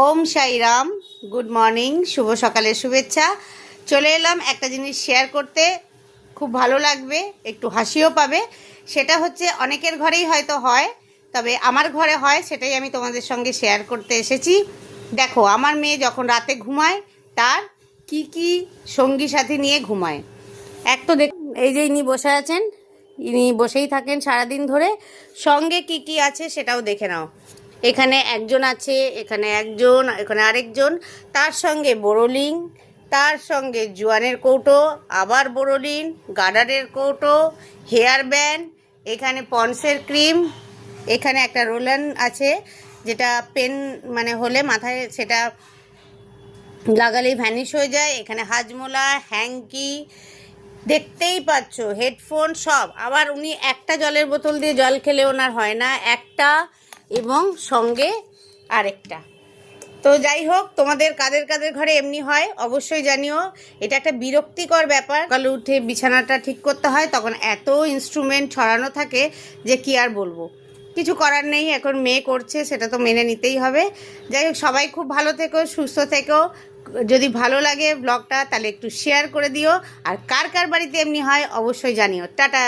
ওম Sairam. Good morning, শুভ সকালের শুভেচ্ছা। চলে এলাম একটা জিনিস শেয়ার করতে, খুব ভালো লাগবে, একটু হাসিও পাবে। সেটা হচ্ছে অনেকের ঘরেই হয়তো হয়, তবে আমার ঘরে হয়, সেটাই আমি তোমাদের সঙ্গে শেয়ার করতে এসেছি। দেখো, আমার মেয়ে যখন রাতে ঘুমায় তার কি কি সঙ্গী সাথী নিয়ে ঘুমায়। এক তো দেখ, এই যে ইনি বসে আছেন, ইনি বসেই থাকেন সারাদিন ধরে। সঙ্গে কি কি আছে সেটাও দেখে নাও। এখানে একজন আছে, এখানে একজন, এখানে আরেকজন, তার সঙ্গে বোরোলিং, তার সঙ্গে জোয়ানের কৌটো, আবার বোরোলিন, গার্ডারের কৌটো, হেয়ার ব্যান্ড, এখানে পন্সের ক্রিম, এখানে একটা রোলান আছে যেটা পেন মানে হলে মাথায় সেটা লাগালেই ভ্যানিশ হয়ে যায়, এখানে হাজমোলা, হ্যাঙ্কি, দেখতেই পাচ্ছ, হেডফোন সব। আবার উনি একটা জলের বোতল দিয়ে জল খেলে ওনার হয় না, একটা এবং সঙ্গে আরেকটা। তো যাই হোক, তোমাদের কাদের কাদের ঘরে এমনি হয় অবশ্যই জানিও। এটা একটা বিরক্তিকর ব্যাপার, সকালে উঠে বিছানাটা ঠিক করতে হয়, তখন এত ইনস্ট্রুমেন্ট ছড়ানো থাকে যে কি আর বলবো। কিছু করার নেই, এখন মেয়ে করছে, সেটা তো মেনে নিতেই হবে। যাই হোক, সবাই খুব ভালো থেকো, সুস্থ থেকো। যদি ভালো লাগে ব্লগটা তাহলে একটু শেয়ার করে দিও, আর কার কার বাড়িতে এমনি হয় অবশ্যই জানিও। টাটা।